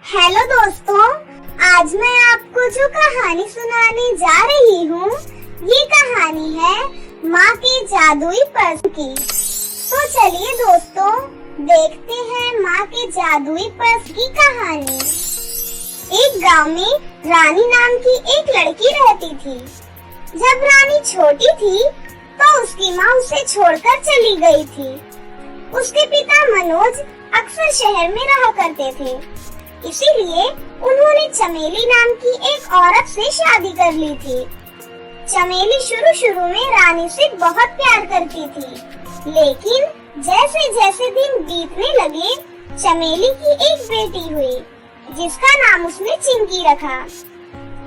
Hello दोस्तों, आज मैं आपको जो कहानी सुनाने जा रही हूँ, ये कहानी है माँ के जादुई पर्स की। तो चलिए दोस्तों, देखते हैं माँ के जादुई पर्स की कहानी। एक गांव में रानी नाम की एक लड़की रहती थी। जब रानी छोटी थी तो उसकी माँ उसे छोड़कर चली गई थी। उसके पिता मनोज अक्सर शहर में रहा करते थे, इसीलिए उन्होंने चमेली नाम की एक औरत से शादी कर ली थी। चमेली शुरू में रानी से बहुत प्यार करती थी, लेकिन जैसे जैसे दिन बीतने लगे, चमेली की एक बेटी हुई, जिसका नाम उसने चिंकी रखा।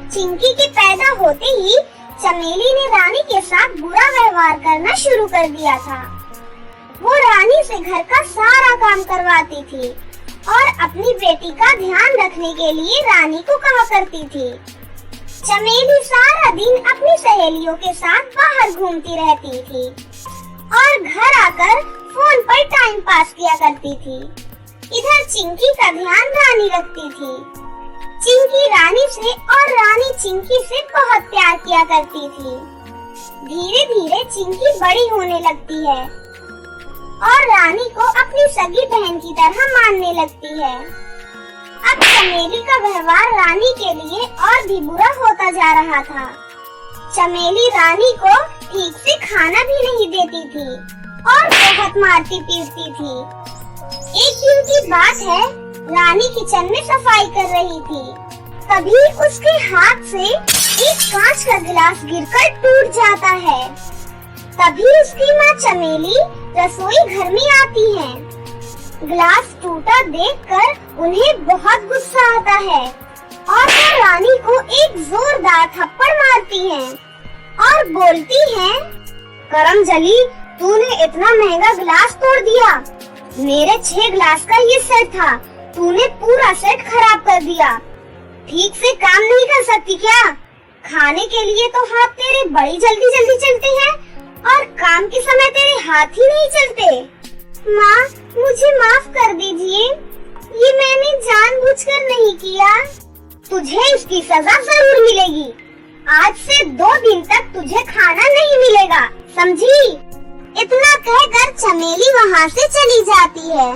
चिंकी के पैदा होते ही चमेली ने रानी के साथ बुरा व्यवहार करना शुरू कर दिया था। वो रानी से घर का सारा काम करवाती थी और अपनी बेटी का ध्यान रखने के लिए रानी को कहा करती थी। चमेली सारा दिन अपनी सहेलियों के साथ बाहर घूमती रहती थी और घर आकर फोन पर टाइम पास किया करती थी। इधर चिंकी का ध्यान रानी रखती थी। चिंकी रानी से और रानी चिंकी से बहुत प्यार किया करती थी। धीरे धीरे चिंकी बड़ी होने लगती है और रानी को अपनी सगी बहन की तरह मानने लगती है। अब चमेली का व्यवहार रानी के लिए और भी बुरा होता जा रहा था। चमेली रानी को ठीक से खाना भी नहीं देती थी और बहुत मारती पीटती थी। एक दिन की बात है, रानी किचन में सफाई कर रही थी, तभी उसके हाथ से एक कांच का गिलास गिरकर टूट जाता है। तभी उसकी माँ चमेली रसोई घर में आती है। गिलास टूटा देखकर उन्हें बहुत गुस्सा आता है और वो रानी को एक जोरदार थप्पड़ मारती है और बोलती है, करमजली, तूने इतना महंगा गिलास तोड़ दिया। मेरे 6 गिलास का ये सेट था, तूने पूरा सेट खराब कर दिया। ठीक से काम नहीं कर सकती क्या? खाने के लिए तो हाथ तेरे बड़ी जल्दी जल्दी चलते हैं और काम के समय तेरे हाथ ही नहीं चलते। माँ, मुझे माफ कर दीजिए, ये मैंने जानबूझकर नहीं किया। तुझे इसकी सजा जरूर मिलेगी। आज से 2 दिन तक तुझे खाना नहीं मिलेगा, समझी? इतना कहकर चमेली वहाँ से चली जाती है।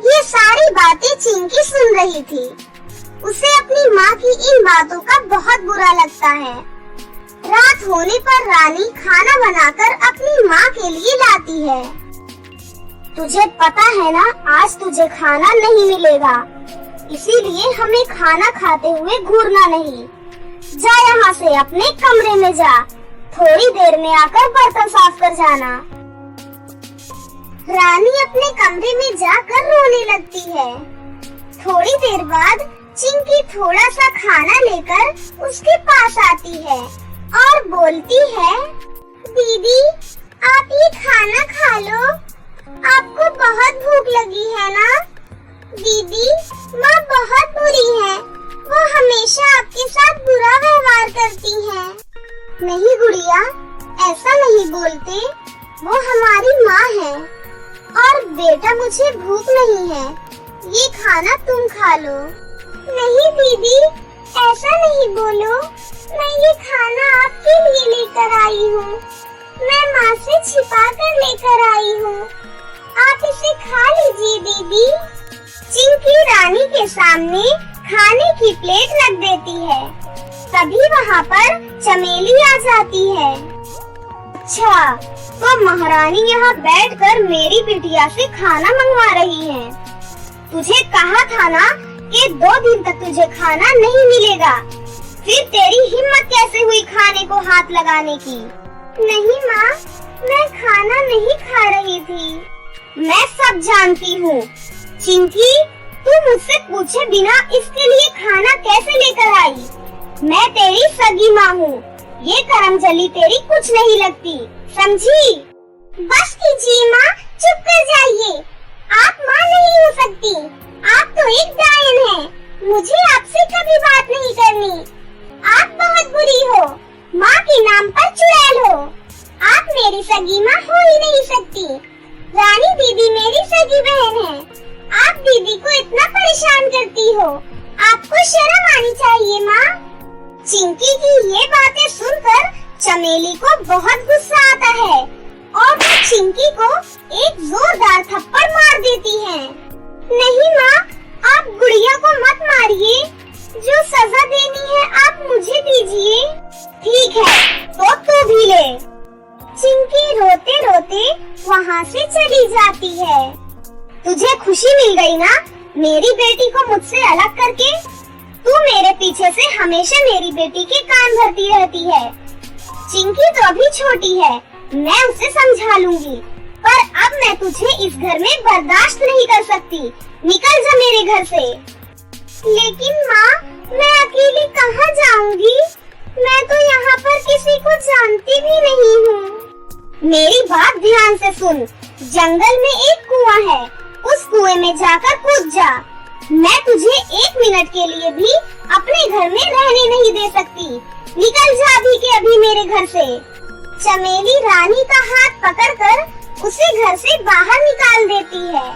ये सारी बातें चिंकी सुन रही थी। उसे अपनी माँ की इन बातों का बहुत बुरा लगता है। रात होने पर रानी खाना बनाकर अपनी माँ के लिए लाती है। तुझे पता है ना, आज तुझे खाना नहीं मिलेगा, इसीलिए हमें खाना खाते हुए घूरना नहीं। जा यहाँ से अपने कमरे में जा, थोड़ी देर में आकर बर्तन साफ कर जाना। रानी अपने कमरे में जाकर रोने लगती है। थोड़ी देर बाद चिंकी थोड़ा सा खाना लेकर उसके पास आती है और बोलती है, दीदी, आप ये खाना खा लो, आपको बहुत भूख लगी है ना? दीदी, माँ बहुत बुरी है, वो हमेशा आपके साथ बुरा व्यवहार करती है। नहीं गुड़िया, ऐसा नहीं बोलते, वो हमारी माँ है। और बेटा, मुझे भूख नहीं है, ये खाना तुम खा लो। नहीं दीदी, ऐसा नहीं बोलो, मैं ये खाना आपके लिए लेकर आई हूँ। मैं माँ से छिपा कर लेकर आई हूँ, आप इसे खा लीजिए दीदी। चिंकी रानी के सामने खाने की प्लेट रख देती है। तभी वहाँ पर चमेली आ जाती है। अच्छा, तो महारानी यहाँ बैठकर मेरी बिटिया से खाना मंगवा रही है। तुझे कहा था ना कि 2 दिन तक तुझे खाना नहीं मिलेगा। फिर तेरी हिम्मत कैसे हुई खाने को हाथ लगाने की? नहीं माँ, मैं खाना नहीं खा रही थी। मैं सब जानती हूँ। चिंकी, तू मुझसे पूछे बिना इसके लिए खाना कैसे लेकर आई? मैं तेरी सगी माँ हूँ, ये करमजली तेरी कुछ नहीं लगती, समझी? बस कीजिए माँ, चुप कर जाइए। आप माँ नहीं हो सकती, आप तो एक डायन हैं। मुझे आपसे कभी बात नहीं करनी। आप बहुत बुरी हो, माँ के नाम पर चुड़ैल हो। आप मेरी सगी माँ हो ही नहीं सकती। रानी दीदी मेरी सगी बहन है। आप दीदी को इतना परेशान करती हो, आपको शर्म आनी चाहिए माँ। चिंकी की ये बातें सुनकर चमेली को बहुत गुस्सा आता है और वो चिंकी को एक जोरदार थप्पड़ मार देती है। नहीं माँ, आप गुड़िया को मत मारिए, जो सजा देनी है आप मुझे दीजिए। ठीक है, तो तू भी ले। चिंकी रोते रोते वहाँ से चली जाती है। तुझे खुशी मिल गई ना मेरी बेटी को मुझसे अलग करके? तू मेरे पीछे से हमेशा मेरी बेटी के कान भरती रहती है। चिंकी तो अभी छोटी है, मैं उसे समझा लूंगी, पर अब मैं तुझे इस घर में बर्दाश्त नहीं कर सकती। निकल जा मेरे घर से। लेकिन माँ, मैं अकेली कहाँ जाऊंगी? मैं तो यहाँ पर किसी को जानती भी नहीं हूँ। मेरी बात ध्यान से सुन। जंगल में एक कुआं है, उस कुएं में जाकर कूद जा। मैं तुझे 1 मिनट के लिए भी अपने घर में रहने नहीं दे सकती। निकल जा अभी के अभी मेरे घर से। चमेली रानी का हाथ पकड़कर उसे घर से बाहर निकाल देती है।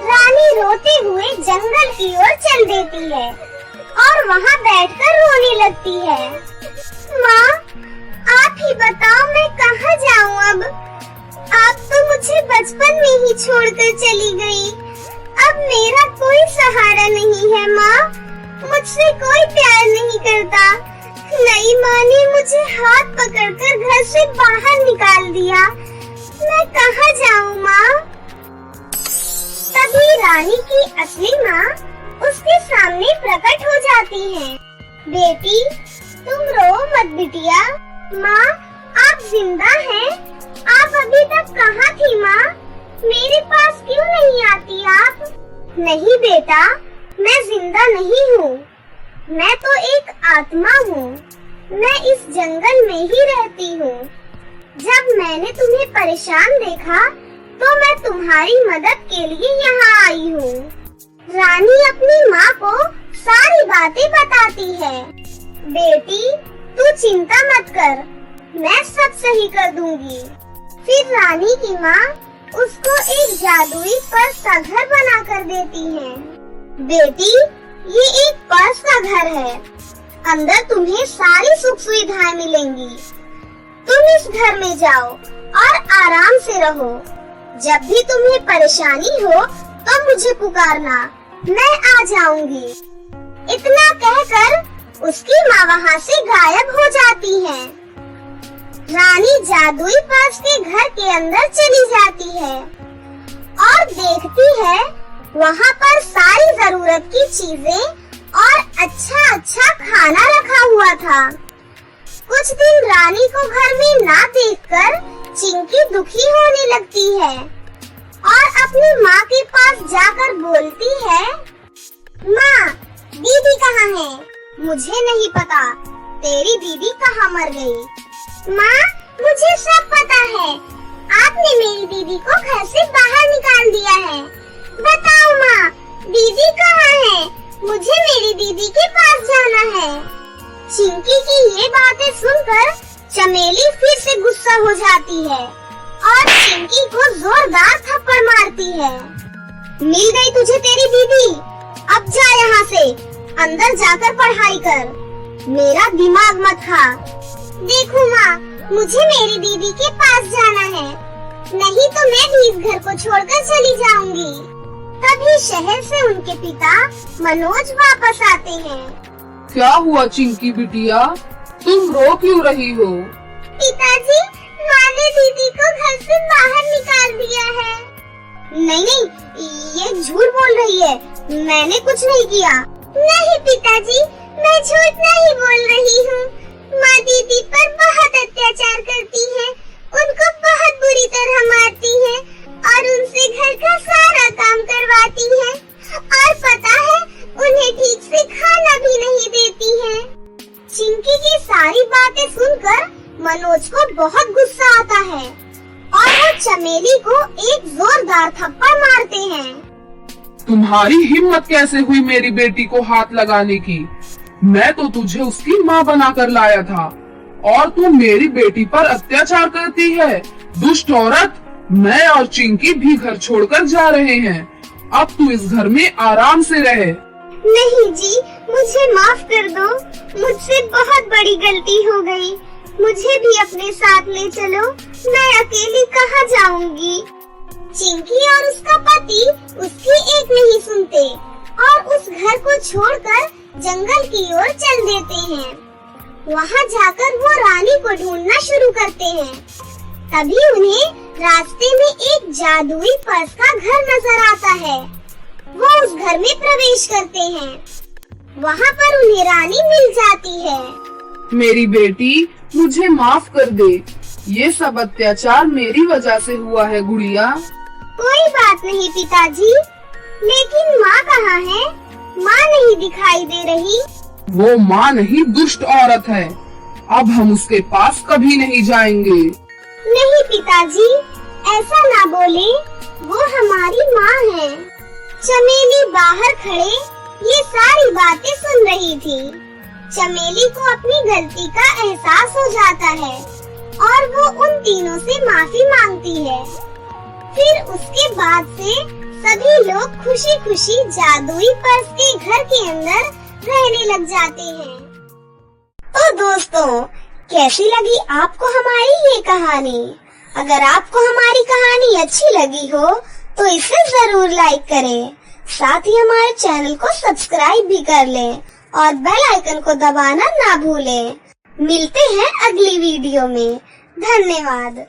रानी रोते हुए जंगल की ओर चल देती है और वहाँ बैठकर रोने लगती है। माँ, आप ही बताओ मैं कहाँ जाऊँ अब? आप तो मुझे बचपन में ही छोड़कर चली गई। अब मेरा कोई सहारा नहीं है माँ, मुझसे कोई प्यार नहीं करता। नई माँ ने मुझे हाथ पकड़कर घर से बाहर निकाल दिया। मैं कहाँ जाऊँ माँ? तभी रानी की असली माँ उसके सामने प्रकट हो जाती है। बेटी, तुम रो मत बिटिया। माँ, आप जिंदा हैं? आप अभी तक कहाँ थी माँ? मेरे पास क्यों नहीं आती आप? नहीं बेटा, मैं जिंदा नहीं हूँ। मैं तो एक आत्मा हूँ। मैं इस जंगल में ही रहती हूँ। जब मैंने तुम्हें परेशान देखा तो मैं तुम्हारी मदद के लिए यहाँ आई हूँ। रानी अपनी माँ को सारी बातें बताती है। बेटी, तू चिंता मत कर, मैं सब सही कर दूंगी। फिर रानी की माँ उसको एक जादुई पर्स का घर बना कर देती है। बेटी, ये एक पर्स का घर है। अंदर तुम्हें सारी सुख सुविधाएं मिलेंगी। तुम इस घर में जाओ और आराम से रहो। जब भी तुम्हें परेशानी हो तो मुझे पुकारना, मैं आ जाऊंगी। इतना कहकर उसकी माँ वहाँ से गायब हो जाती है। रानी जादुई पर्स के घर के अंदर चली जाती है और देखती है वहाँ पर सारी जरूरत की चीजें और अच्छा खाना रखा हुआ था। कुछ दिन रानी को घर में ना देखकर चिंकी दुखी होने लगती है और अपनी माँ के पास जाकर बोलती है, माँ, दीदी कहाँ है? मुझे नहीं पता, तेरी दीदी कहाँ मर गई? माँ, मुझे सब पता है। आपने मेरी दीदी को घर से बाहर निकाल दिया है। बताओ माँ, दीदी कहाँ है? मुझे मेरी दीदी के पास जाना है। चिंकी की ये बातें सुनकर चमेली फिर से गुस्सा हो जाती है और चिंकी को जोरदार थप्पड़ मारती है। मिल गई तुझे तेरी दीदी, अब जा यहाँ से, अंदर जाकर पढ़ाई कर, मेरा दिमाग मत खा। देखो माँ, मुझे मेरी दीदी के पास जाना है, नहीं तो मैं भी इस घर को छोड़कर चली जाऊंगी। तभी शहर से उनके पिता मनोज वापस आते हैं। क्या हुआ चिंकी बिटिया, तुम रो क्यों रही हो? पिताजी, माँ ने दीदी को घर से बाहर निकाल दिया है। नहीं, ये झूठ बोल रही है, मैंने कुछ नहीं किया। नहीं पिताजी, मैं झूठ नहीं बोल रही हूँ। माँ दीदी पर बहुत अत्याचार करती है, उनको बहुत बुरी तरह मारती है और उनसे घर का सारा काम करवाती है और पता है उन्हें ठीक से खाना भी नहीं देती है। चिंकी की सारी बातें सुनकर मनोज को बहुत गुस्सा आता है और वो चमेली को एक जोरदार थप्पड़ मारते हैं। तुम्हारी हिम्मत कैसे हुई मेरी बेटी को हाथ लगाने की? मैं तो तुझे उसकी माँ बनाकर लाया था और तू मेरी बेटी पर अत्याचार करती है। दुष्ट औरत, मैं और चिंकी भी घर छोड़कर जा रहे हैं। अब तू इस घर में आराम से रहे। नहीं जी, मुझे माफ कर दो, मुझसे बहुत बड़ी गलती हो गई। मुझे भी अपने साथ ले चलो, मैं अकेली कहाँ जाऊंगी। चिंकी और उसका पति उसकी एक नहीं सुनते और उस घर को छोड़कर जंगल की ओर चल देते हैं। वहाँ जाकर वो रानी को ढूंढना शुरू करते हैं। तभी उन्हें रास्ते में एक जादुई पर्स का घर नजर आता है। वो उस घर में प्रवेश करते हैं। वहाँ पर उन्हें रानी मिल जाती है। मेरी बेटी, मुझे माफ कर दे। ये सब अत्याचार मेरी वजह से हुआ है गुड़िया। कोई बात नहीं पिताजी, लेकिन माँ कहाँ है? माँ नहीं दिखाई दे रही। वो माँ नहीं, दुष्ट औरत है। अब हम उसके पास कभी नहीं जाएंगे। नहीं पिताजी, ऐसा ना बोले, वो हमारी माँ है। चमेली बाहर खड़े ये सारी बातें सुन रही थी। चमेली को अपनी गलती का एहसास हो जाता है और वो उन तीनों से माफी मांगती है। फिर उसके बाद से सभी लोग खुशी खुशी जादुई पर्स के घर के अंदर रहने लग जाते हैं। तो दोस्तों, कैसी लगी आपको हमारी ये कहानी? अगर आपको हमारी कहानी अच्छी लगी हो तो इसे जरूर लाइक करें। साथ ही हमारे चैनल को सब्सक्राइब भी कर लें और बेल आइकन को दबाना ना भूलें। मिलते हैं अगली वीडियो में। धन्यवाद।